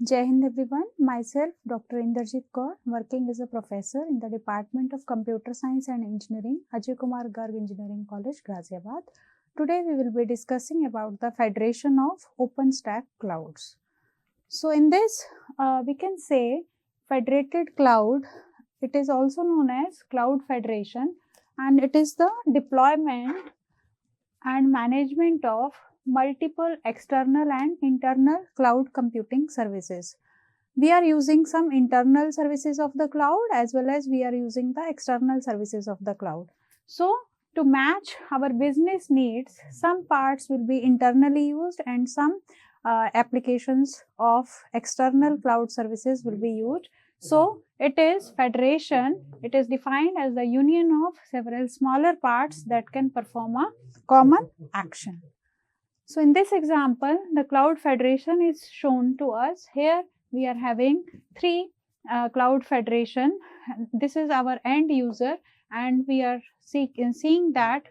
Jai Hind everyone, myself Dr. Inderjeet Kaur, working as a professor in the Department of Computer Science and Engineering, Akgec Engineering College, Ghaziabad. Today we will be discussing about the Federation of OpenStack Clouds. So in this we can say federated cloud, it is also known as Cloud Federation, and it is the deployment and management of multiple external and internal cloud computing services. We are using some internal services of the cloud as well as we are using the external services of the cloud. So, to match our business needs, some parts will be internally used and some applications of external cloud services will be used. So, it is federation, it is defined as the union of several smaller parts that can perform a common action. So, in this example, the cloud federation is shown to us. Here we are having three cloud federation. This is our end user and we are seeing that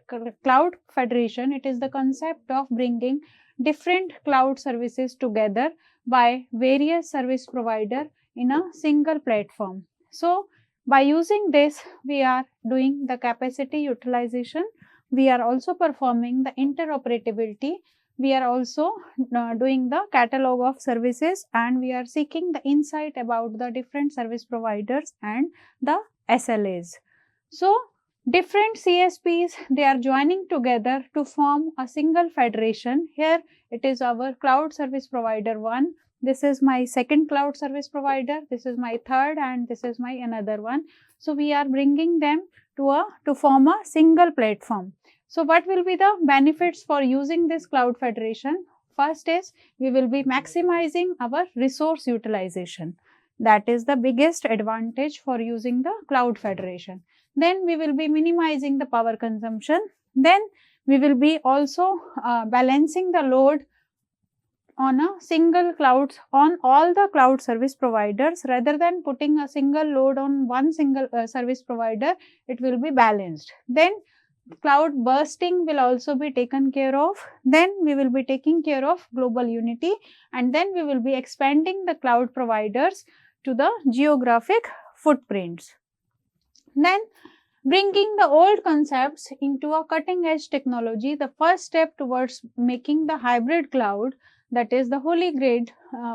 cloud federation, it is the concept of bringing different cloud services together by various service provider in a single platform. So, by using this, we are doing the capacity utilization. We are also performing the interoperability. We are also doing the catalog of services and we are seeking the insight about the different service providers and the SLAs. So, different CSPs, they are joining together to form a single federation. Here it is our cloud service provider 1. This is my second cloud service provider. This is my third and this is my another one. So, we are bringing them to form a single platform. So, what will be the benefits for using this cloud federation? First is we will be maximizing our resource utilization. That is the biggest advantage for using the cloud federation. Then we will be minimizing the power consumption. Then we will be also balancing the load on a single cloud on all the cloud service providers. Rather than putting a single load on one single service provider, it will be balanced. Then cloud bursting will also be taken care of. Then we will be taking care of global unity and then we will be expanding the cloud providers to the geographic footprints. Then bringing the old concepts into a cutting edge technology, the first step towards making the hybrid cloud, that is the holy grail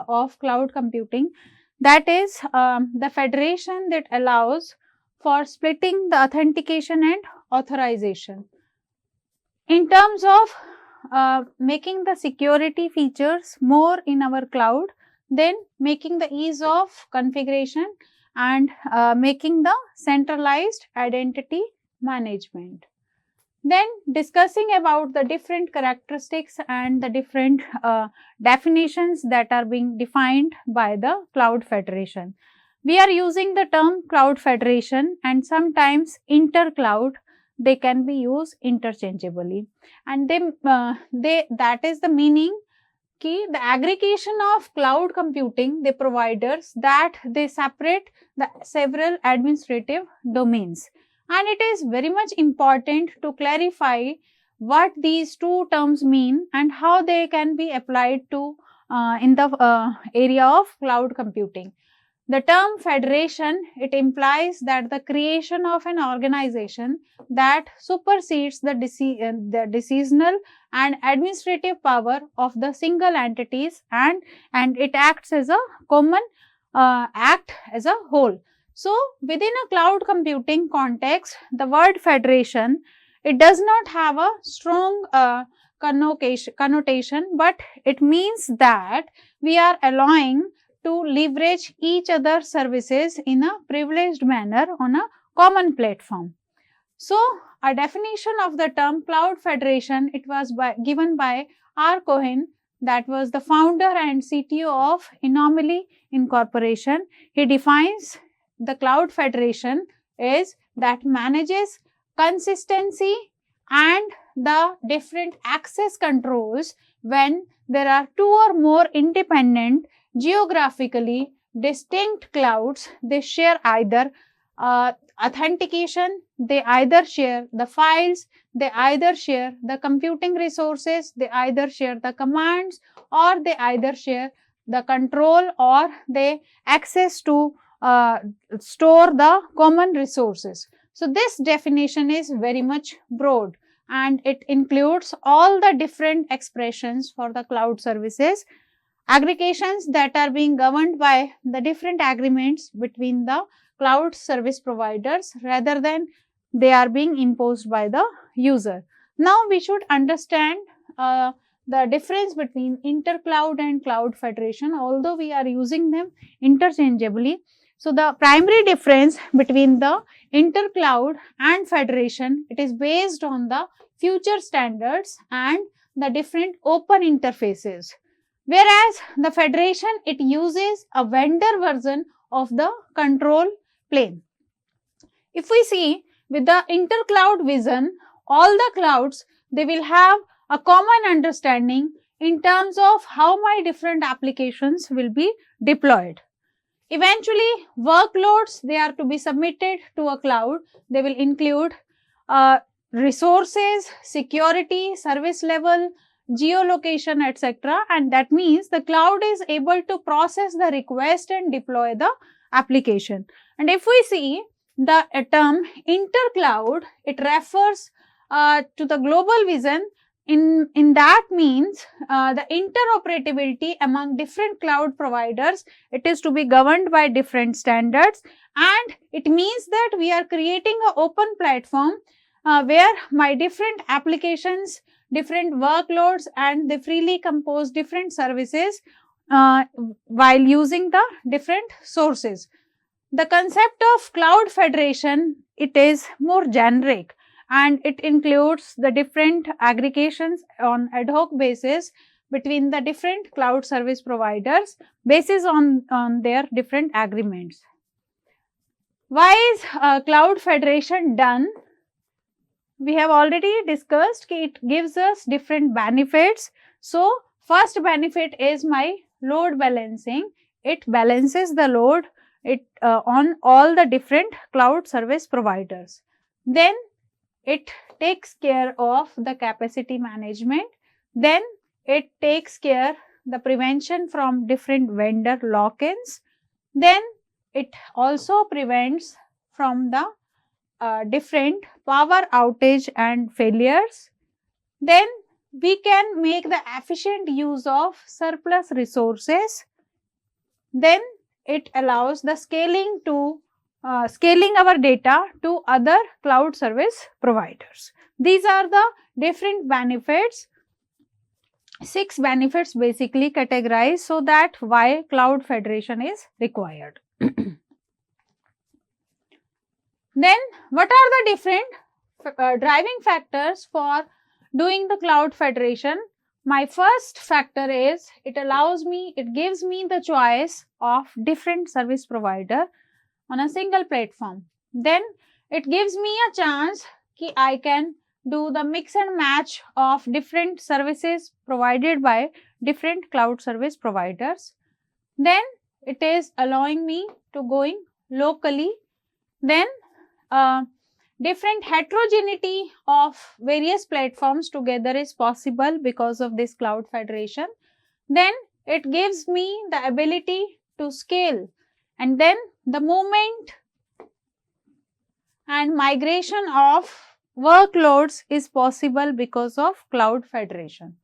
of cloud computing, that is the federation that allows for splitting the authentication and authorization. In terms of making the security features more in our cloud, then making the ease of configuration and making the centralized identity management. Then discussing about the different characteristics and the different definitions that are being defined by the cloud federation. We are using the term cloud federation and sometimes intercloud, they can be used interchangeably and that is the meaning ki the aggregation of cloud computing, the providers that they separate the several administrative domains. And it is very much important to clarify what these two terms mean and how they can be applied to in the area of cloud computing. The term federation, it implies that the creation of an organization that supersedes the decisional and administrative power of the single entities and it acts as a common act as a whole. So, within a cloud computing context, the word federation, it does not have a strong connotation, but it means that we are allowing to leverage each other's services in a privileged manner on a common platform. So, a definition of the term cloud federation, it was given by R. Cohen, that was the founder and CTO of Anomaly Incorporation. He defines the cloud federation is that manages consistency and the different access controls when there are two or more independent geographically distinct clouds. They share either authentication, they either share the files, they either share the computing resources, they either share the commands or they either share the control or the access to store the common resources. So, this definition is very much broad and it includes all the different expressions for the cloud services, aggregations that are being governed by the different agreements between the cloud service providers rather than they are being imposed by the user. Now, we should understand the difference between intercloud and cloud federation, although we are using them interchangeably. So, the primary difference between the intercloud and federation, it is based on the future standards and the different open interfaces. Whereas, the federation, it uses a vendor version of the control plane. If we see with the intercloud vision, all the clouds, they will have a common understanding in terms of how my different applications will be deployed. Eventually, workloads, they are to be submitted to a cloud. They will include resources, security, service level, geolocation, etc. And that means the cloud is able to process the request and deploy the application. And if we see the term intercloud, it refers to the global vision. In that means the interoperability among different cloud providers, it is to be governed by different standards, and it means that we are creating an open platform where my different applications, different workloads, and they freely compose different services while using the different sources. The concept of cloud federation, it is more generic and it includes the different aggregations on ad hoc basis between the different cloud service providers basis on their different agreements. Why is cloud federation done? We have already discussed that it gives us different benefits. So, first benefit is my load balancing. It balances the load on all the different cloud service providers. Then it takes care of the capacity management. Then it takes care the prevention from different vendor lock-ins. Then it also prevents from the different power outage and failures. Then we can make the efficient use of surplus resources. Then it allows the scaling our data to other cloud service providers. These are the different benefits, 6 benefits basically categorized, so that why cloud federation is required. Then what are the different driving factors for doing the cloud federation? My first factor is it gives me the choice of different service provider on a single platform. Then it gives me a chance that I can do the mix and match of different services provided by different cloud service providers. Then it is allowing me to going locally. Then different heterogeneity of various platforms together is possible because of this cloud federation. Then it gives me the ability to scale, and then the movement and migration of workloads is possible because of cloud federation.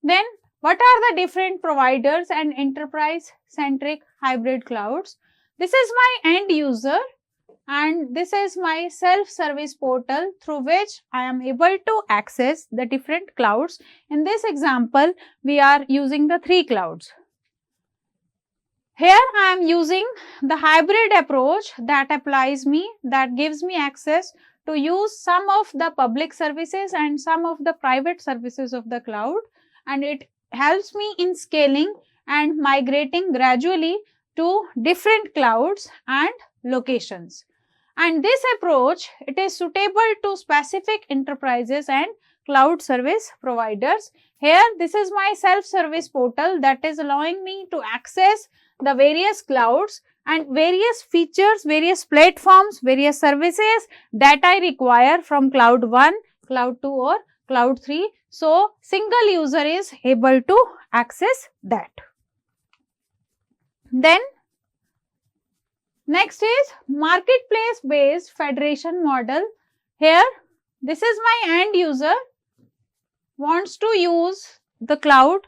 Then what are the different providers and enterprise centric hybrid clouds? This is my end user and this is my self-service portal through which I am able to access the different clouds. In this example, we are using the 3 clouds. Here I am using the hybrid approach that gives me access to use some of the public services and some of the private services of the cloud, and it helps me in scaling and migrating gradually to different clouds and locations. And this approach, it is suitable to specific enterprises and cloud service providers. Here this is my self-service portal that is allowing me to access the various clouds and various features, various platforms, various services that I require from cloud 1, cloud 2 or cloud 3. So, single user is able to access that. Then next is marketplace based federation model. Here this is my end user wants to use the cloud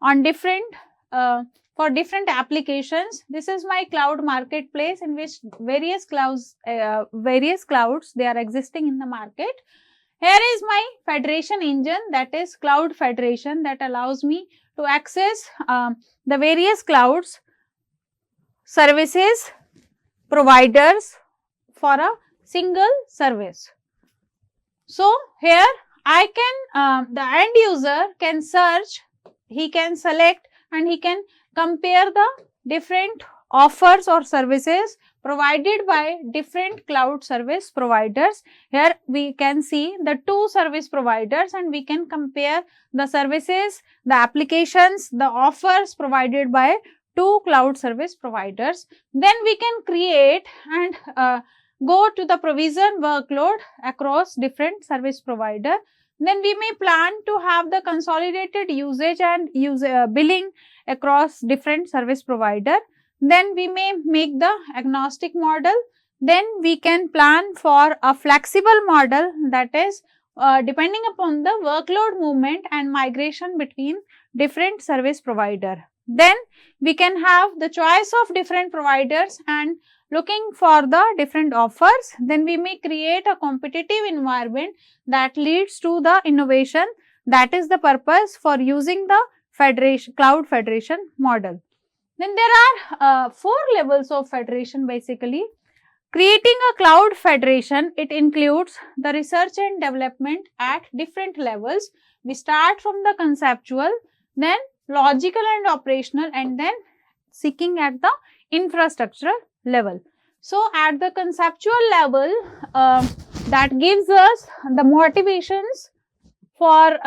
on different for different applications. This is my cloud marketplace in which various clouds they are existing in the market. Here is my federation engine, that is cloud federation, that allows me to access the various clouds, services, providers for a single service. So here I can, the end user can search, he can select and he can compare the different offers or services provided by different cloud service providers. Here we can see the two service providers and we can compare the services, the applications, the offers provided by two cloud service providers. Then we can create and go to the provision workload across different service provider. Then we may plan to have the consolidated usage and billing across different service provider. Then we may make the agnostic model. Then we can plan for a flexible model, that is depending upon the workload movement and migration between different service provider. Then we can have the choice of different providers and looking for the different offers. Then we may create a competitive environment that leads to the innovation. That is the purpose for using the federation, cloud federation model. Then there are 4 levels of federation basically. Creating a cloud federation, it includes the research and development at different levels. We start from the conceptual, then logical and operational, and then seeking at the infrastructural level. So at the conceptual level, that gives us the motivations for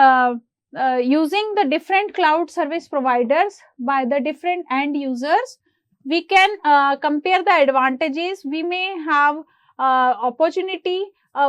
using the different cloud service providers by the different end users. We can compare the advantages. We may have opportunity.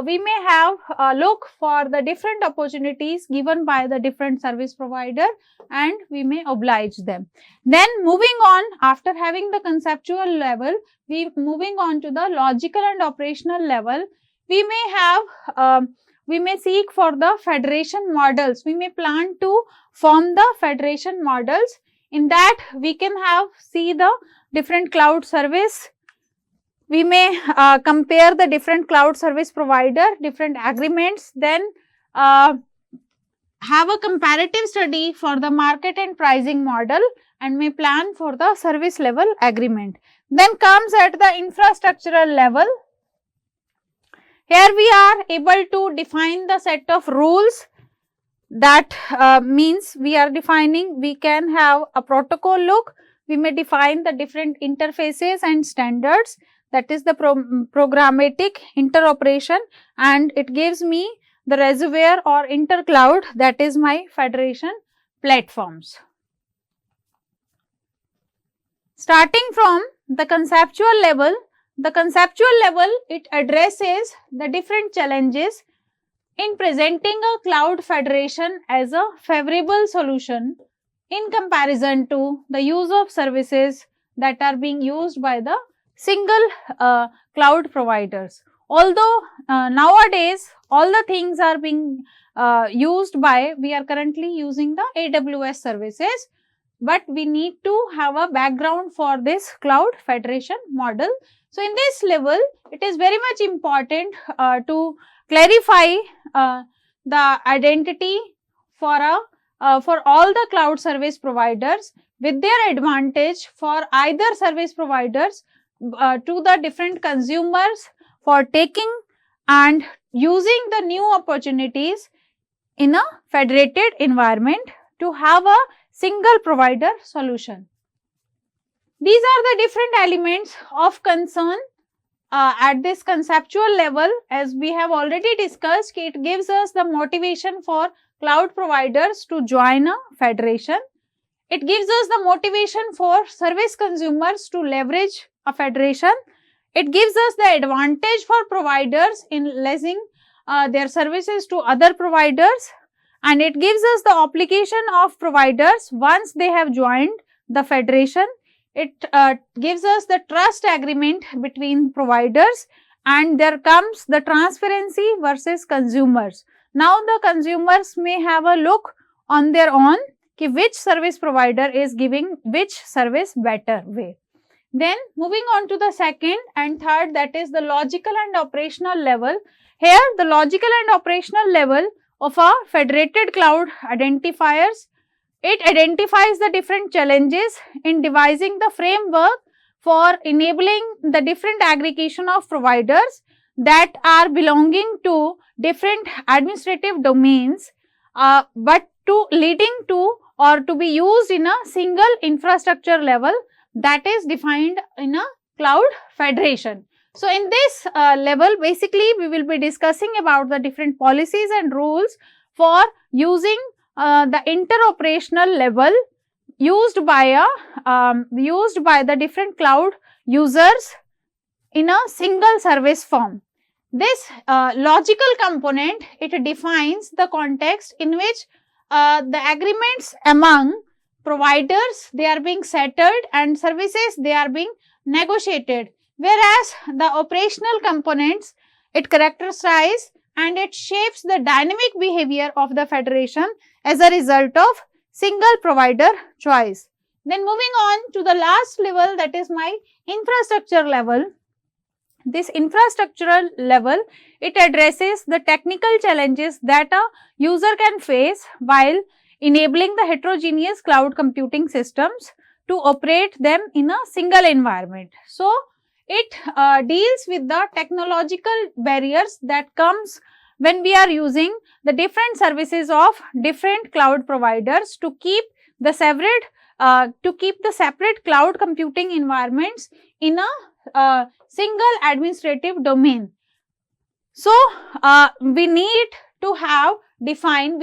We may have look for the different opportunities given by the different service provider and we may oblige them. Then moving on, after having the conceptual level, we moving on to the logical and operational level. We may have we may seek for the federation models. We may plan to form the federation models. In that we can see the different cloud service. We may compare the different cloud service provider, different agreements, then have a comparative study for the market and pricing model and may plan for the service level agreement. Then comes at the infrastructural level. Here we are able to define the set of rules. That means we are defining, we can have a protocol look, we may define the different interfaces and standards, that is the programmatic interoperation, and it gives me the reservoir or intercloud, that is my federation platforms. Starting from the conceptual level, it addresses the different challenges in presenting a cloud federation as a favorable solution in comparison to the use of services that are being used by the single cloud providers. Although nowadays all the things are being used by, we are currently using the AWS services, but we need to have a background for this cloud federation model. So in this level, it is very much important to clarify the identity for all the cloud service providers with their advantage for either service providers to the different consumers for taking and using the new opportunities in a federated environment to have a single provider solution. These are the different elements of concern at this conceptual level. As we have already discussed, it gives us the motivation for cloud providers to join a federation. It gives us the motivation for service consumers to leverage a federation. It gives us the advantage for providers in leasing their services to other providers, and it gives us the obligation of providers once they have joined the federation. it gives us the trust agreement between providers, and there comes the transparency versus consumers. Now the consumers may have a look on their own ki which service provider is giving which service better way. Then moving on to the second and third, that is the logical and operational level. Here the logical and operational level of a federated cloud identifiers. It identifies the different challenges in devising the framework for enabling the different aggregation of providers that are belonging to different administrative domains, but to leading to or to be used in a single infrastructure level that is defined in a cloud federation. So, in this level, basically we will be discussing about the different policies and rules for using the interoperational level used by the different cloud users in a single service form. This logical component, it defines the context in which the agreements among providers, they are being settled and services, they are being negotiated, whereas the operational components, it characterizes and it shapes the dynamic behavior of the federation as a result of single provider choice. Then moving on to the last level, that is my infrastructure level. This infrastructural level, it addresses the technical challenges that a user can face while enabling the heterogeneous cloud computing systems to operate them in a single environment. So, it deals with the technological barriers that comes when we are using the different services of different cloud providers to keep the separate cloud computing environments in a single administrative domain. So, we need to define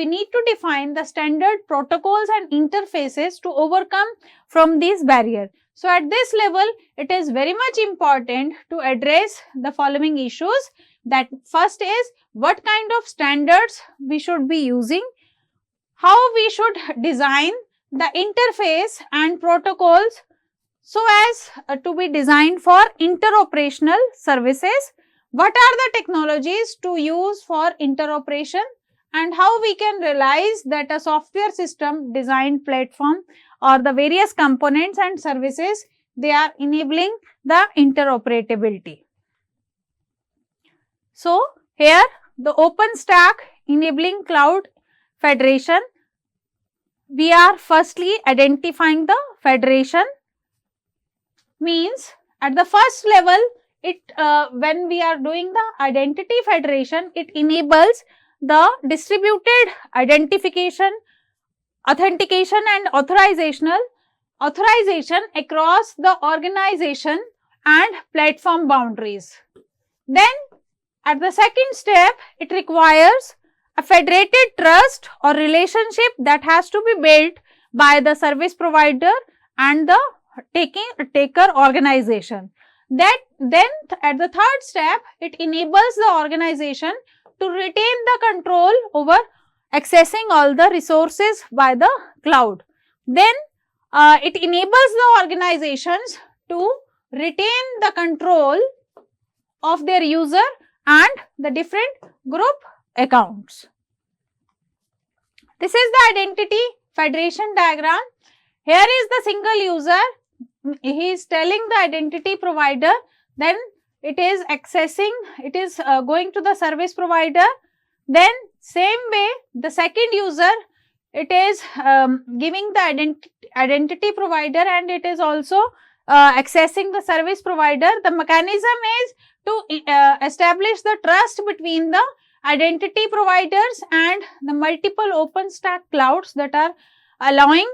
the standard protocols and interfaces to overcome from these barriers. So, at this level, it is very much important to address the following issues. That first is what kind of standards we should be using, how we should design the interface and protocols so as to be designed for interoperational services, what are the technologies to use for interoperation, and how we can realize that a software system design platform or the various components and services, they are enabling the interoperability. So, here the OpenStack enabling cloud federation, we are firstly identifying the federation, means at the first level, it when we are doing the identity federation, it enables the distributed identification, authentication and authorization across the organization and platform boundaries. Then at the second step, it requires a federated trust or relationship that has to be built by the service provider and the taker organization. Then at the third step, it enables the organization to retain the control over accessing all the resources by the cloud. Then it enables the organizations to retain the control of their user and the different group accounts. This is the identity federation diagram. Here is the single user. He is telling the identity provider, then it is accessing, it is going to the service provider. Then same way the second user, it is giving the identity provider and it is also accessing the service provider. The mechanism is to establish the trust between the identity providers and the multiple OpenStack clouds that are allowing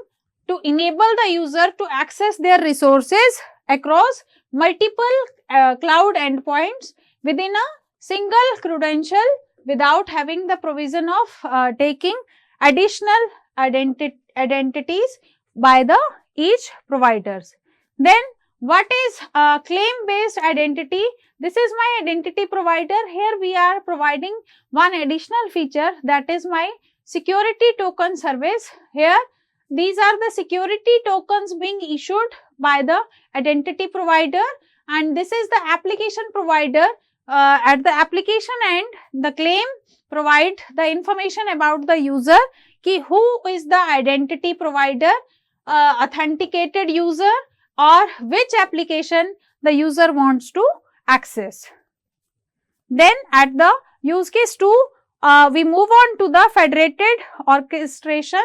to enable the user to access their resources across multiple cloud endpoints within a single credential without having the provision of taking additional identities by the each providers. Then what is claim based identity? This is my identity provider. Here we are providing one additional feature, that is my security token service. Here these are the security tokens being issued by the identity provider, and this is the application provider. At the application end, the claim provide the information about the user, ki who is the identity provider, authenticated user, or which application the user wants to access. Then at the use case 2, we move on to the federated orchestration.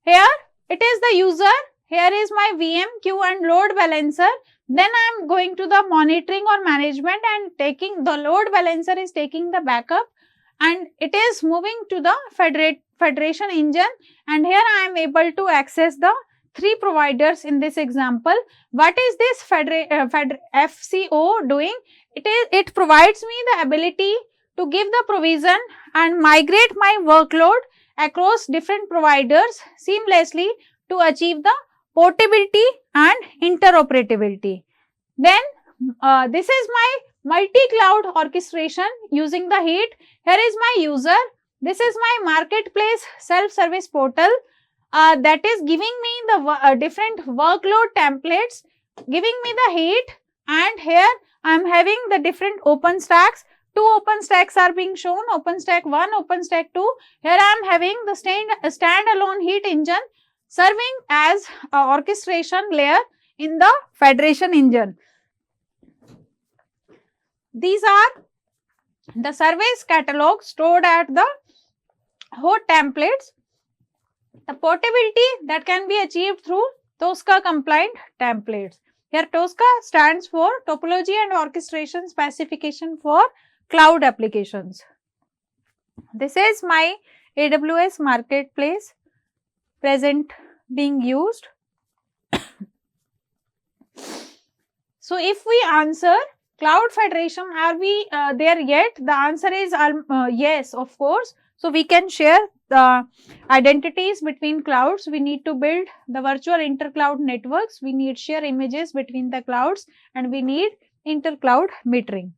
Here it is the user, here is my VM, queue and load balancer. Then I am going to the monitoring or management and taking the load balancer is taking the backup, and it is moving to the federation engine, and here I am able to access the 3 providers in this example. What is this FCO doing? It provides me the ability to give the provision and migrate my workload across different providers seamlessly to achieve the portability and interoperability. Then this is my multi-cloud orchestration using the HEAT. Here is my user. This is my marketplace self-service portal that is giving me the different workload templates, giving me the HEAT, and here I am having the different OpenStacks. 2 OpenStacks are being shown, OpenStack 1, OpenStack 2. Here I am having the standalone HEAT engine serving as a orchestration layer in the federation engine. These are the service catalog stored at the HOT templates. The portability that can be achieved through TOSCA compliant templates. Here TOSCA stands for Topology and Orchestration Specification for Cloud Applications. This is my AWS marketplace present being used. So if we answer cloud federation, are we there yet? The answer is yes, of course. So we can share the identities between clouds. We need to build the virtual inter-cloud networks. We need share images between the clouds, and we need inter-cloud metering.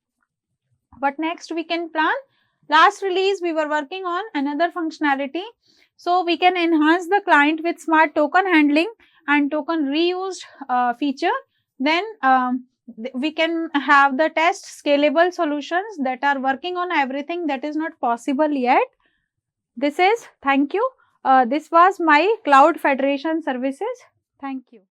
What next we can plan? Last release we were working on another functionality. So we can enhance the client with smart token handling and token reused feature. Then we can have the test scalable solutions that are working on everything that is not possible yet. This is, thank you. This was my cloud federation services. Thank you.